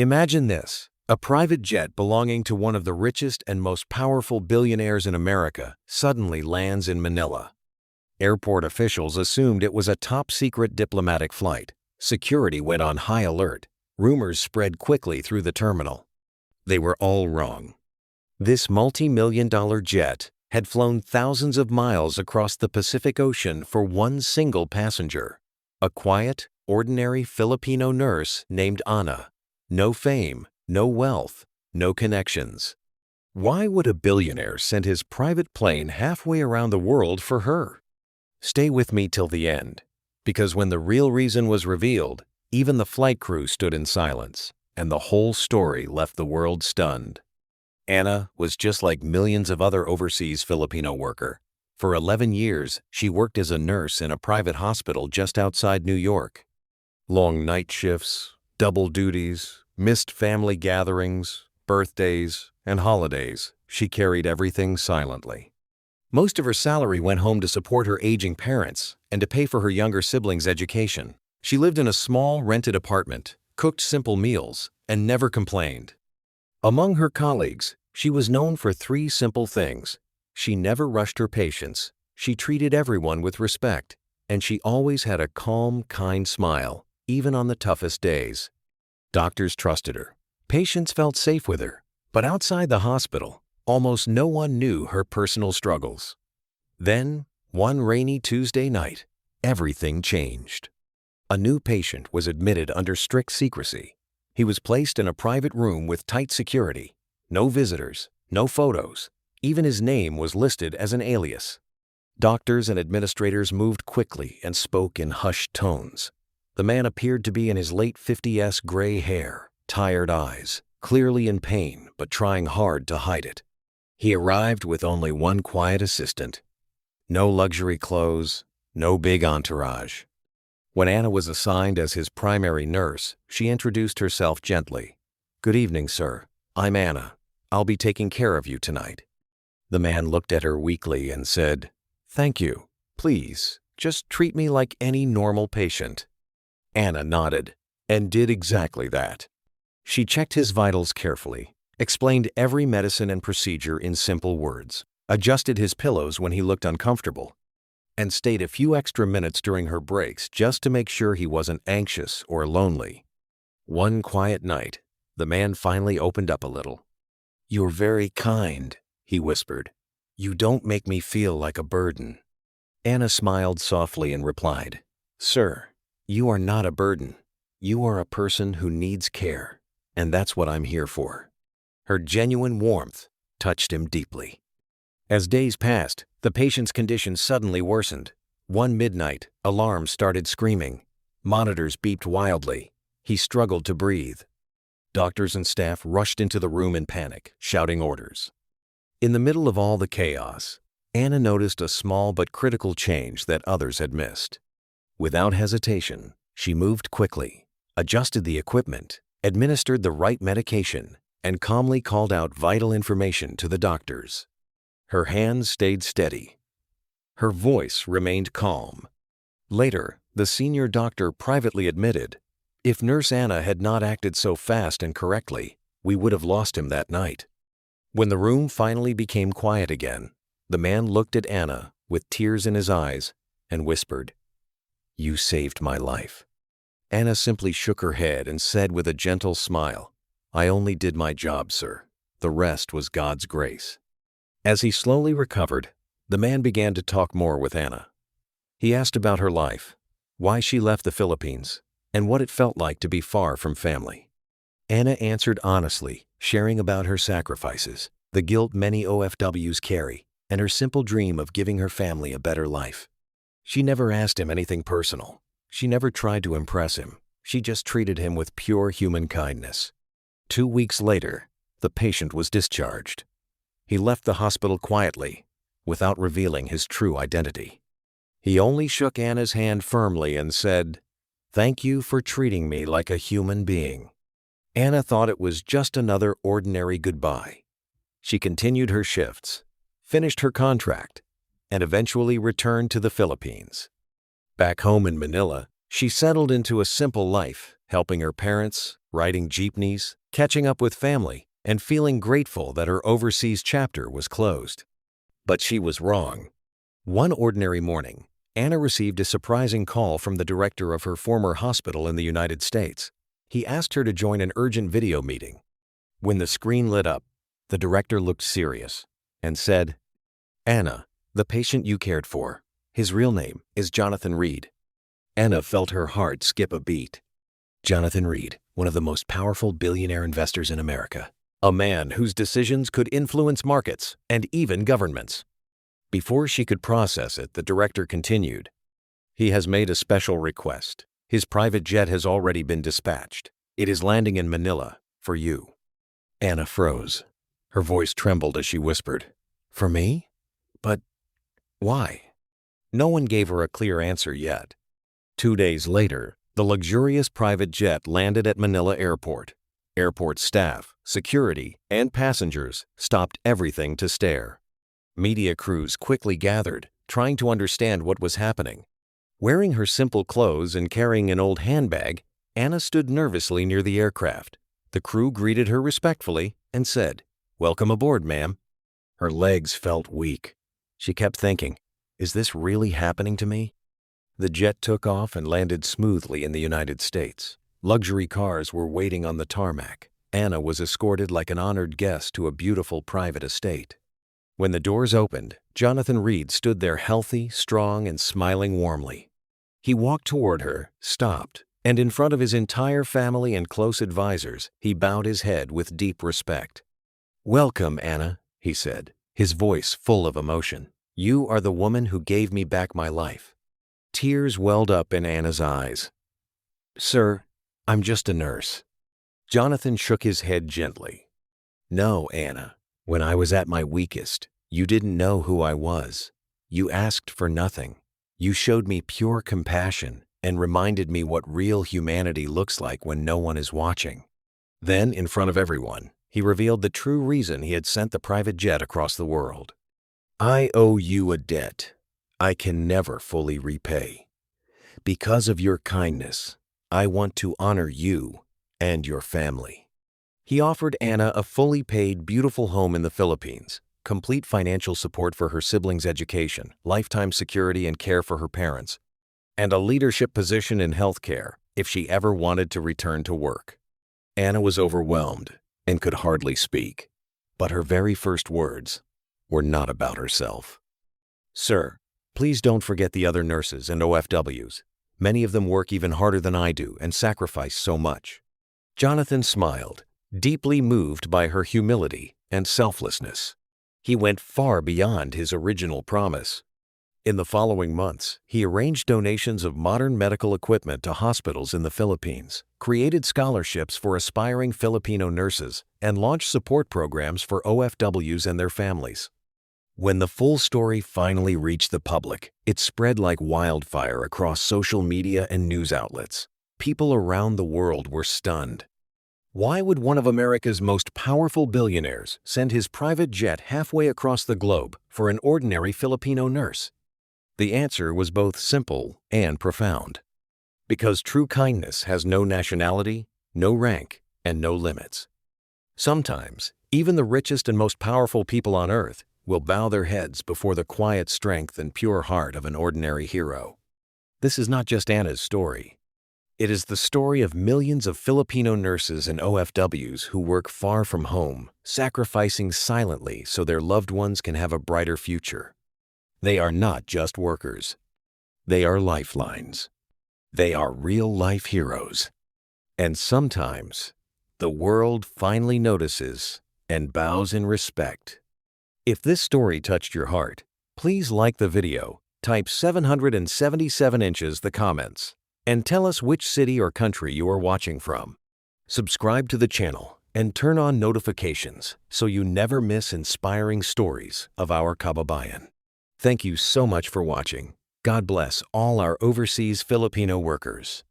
Imagine this: a private jet belonging to one of the richest and most powerful billionaires in America suddenly lands in Manila. Airport officials assumed it was a top-secret diplomatic flight. Security went on high alert. Rumors spread quickly through the terminal. They were all wrong. This multi-million-dollar jet had flown thousands of miles across the Pacific Ocean for one single passenger, a quiet, ordinary Filipino nurse named Ana. No fame, no wealth, no connections. Why would a billionaire send his private plane halfway around the world for her? Stay with me till the end, because when the real reason was revealed, even the flight crew stood in silence, and the whole story left the world stunned. Ana was just like millions of other overseas Filipino workers. For 11 years, she worked as a nurse in a private hospital just outside New York. Long night shifts, double duties, missed family gatherings, birthdays, and holidays. She carried everything silently. Most of her salary went home to support her aging parents and to pay for her younger siblings' education. She lived in a small, rented apartment, cooked simple meals, and never complained. Among her colleagues, she was known for 3 simple things. She never rushed her patients, she treated everyone with respect, and she always had a calm, kind smile, even on the toughest days. Doctors trusted her. Patients felt safe with her. But outside the hospital, almost no one knew her personal struggles. Then, one rainy Tuesday night, everything changed. A new patient was admitted under strict secrecy. He was placed in a private room with tight security. No visitors, no photos. Even his name was listed as an alias. Doctors and administrators moved quickly and spoke in hushed tones. The man appeared to be in his late 50s, gray hair, tired eyes, clearly in pain but trying hard to hide it. He arrived with only one quiet assistant. No luxury clothes, no big entourage. When Ana was assigned as his primary nurse, she introduced herself gently. "Good evening, sir. I'm Ana. I'll be taking care of you tonight." The man looked at her weakly and said, "Thank you. Please, just treat me like any normal patient." Ana nodded and did exactly that. She checked his vitals carefully, explained every medicine and procedure in simple words, adjusted his pillows when he looked uncomfortable, and stayed a few extra minutes during her breaks just to make sure he wasn't anxious or lonely. One quiet night, the man finally opened up a little. "You're very kind," he whispered. "You don't make me feel like a burden." Ana smiled softly and replied, "Sir, you are not a burden. You are a person who needs care, and that's what I'm here for." Her genuine warmth touched him deeply. As days passed, the patient's condition suddenly worsened. One midnight, alarms started screaming. Monitors beeped wildly. He struggled to breathe. Doctors and staff rushed into the room in panic, shouting orders. In the middle of all the chaos, Ana noticed a small but critical change that others had missed. Without hesitation, she moved quickly, adjusted the equipment, administered the right medication, and calmly called out vital information to the doctors. Her hands stayed steady. Her voice remained calm. Later, the senior doctor privately admitted, "If Nurse Ana had not acted so fast and correctly, we would have lost him that night." When the room finally became quiet again, the man looked at Ana with tears in his eyes and whispered, "You saved my life." Ana simply shook her head and said with a gentle smile, "I only did my job, sir. The rest was God's grace." As he slowly recovered, the man began to talk more with Ana. He asked about her life, why she left the Philippines, and what it felt like to be far from family. Ana answered honestly, sharing about her sacrifices, the guilt many OFWs carry, and her simple dream of giving her family a better life. She never asked him anything personal. She never tried to impress him. She just treated him with pure human kindness. 2 weeks later, the patient was discharged. He left the hospital quietly, without revealing his true identity. He only shook Ana's hand firmly and said, "Thank you for treating me like a human being." Ana thought it was just another ordinary goodbye. She continued her shifts, finished her contract, and eventually returned to the Philippines. Back home in Manila, she settled into a simple life, helping her parents, riding jeepneys, catching up with family, and feeling grateful that her overseas chapter was closed. But she was wrong. One ordinary morning, Anna received a surprising call from the director of her former hospital in the United States. He asked her to join an urgent video meeting. When the screen lit up, the director looked serious and said, "Anna, the patient you cared for, his real name is Jonathan Reed." Anna felt her heart skip a beat. Jonathan Reed, one of the most powerful billionaire investors in America. A man whose decisions could influence markets and even governments. Before she could process it, the director continued, "He has made a special request. His private jet has already been dispatched. It is landing in Manila for you." Anna froze. Her voice trembled as she whispered, "For me? But why?" No one gave her a clear answer yet. 2 days later, the luxurious private jet landed at Manila Airport. Airport staff, security, and passengers stopped everything to stare. Media crews quickly gathered, trying to understand what was happening. Wearing her simple clothes and carrying an old handbag, Anna stood nervously near the aircraft. The crew greeted her respectfully and said, "Welcome aboard, ma'am." Her legs felt weak. She kept thinking, "Is this really happening to me?" The jet took off and landed smoothly in the United States. Luxury cars were waiting on the tarmac. Anna was escorted like an honored guest to a beautiful private estate. When the doors opened, Jonathan Reed stood there healthy, strong, and smiling warmly. He walked toward her, stopped, and in front of his entire family and close advisors, he bowed his head with deep respect. "Welcome, Anna," he said, his voice full of emotion. "You are the woman who gave me back my life." Tears welled up in Anna's eyes. "Sir, I'm just a nurse." Jonathan shook his head gently. "No, Anna. When I was at my weakest, you didn't know who I was. You asked for nothing. You showed me pure compassion and reminded me what real humanity looks like when no one is watching." Then, in front of everyone, he revealed the true reason he had sent the private jet across the world. "I owe you a debt I can never fully repay. Because of your kindness, I want to honor you and your family." He offered Anna a fully paid, beautiful home in the Philippines, complete financial support for her siblings' education, lifetime security and care for her parents, and a leadership position in healthcare if she ever wanted to return to work. Anna was overwhelmed and could hardly speak, but her very first words were not about herself. "Sir, please don't forget the other nurses and OFWs. Many of them work even harder than I do and sacrifice so much." Jonathan smiled, deeply moved by her humility and selflessness. He went far beyond his original promise. In the following months, he arranged donations of modern medical equipment to hospitals in the Philippines, created scholarships for aspiring Filipino nurses, and launched support programs for OFWs and their families. When the full story finally reached the public, it spread like wildfire across social media and news outlets. People around the world were stunned. Why would one of America's most powerful billionaires send his private jet halfway across the globe for an ordinary Filipino nurse? The answer was both simple and profound. Because true kindness has no nationality, no rank, and no limits. Sometimes, even the richest and most powerful people on earth will bow their heads before the quiet strength and pure heart of an ordinary hero. This is not just Anna's story. It is the story of millions of Filipino nurses and OFWs who work far from home, sacrificing silently so their loved ones can have a brighter future. They are not just workers. They are lifelines. They are real-life heroes. And sometimes, the world finally notices and bows in respect. If this story touched your heart, please like the video, type 777 inches the comments, and tell us which city or country you are watching from. Subscribe to the channel and turn on notifications so you never miss inspiring stories of our kababayan. Thank you so much for watching. God bless all our overseas Filipino workers.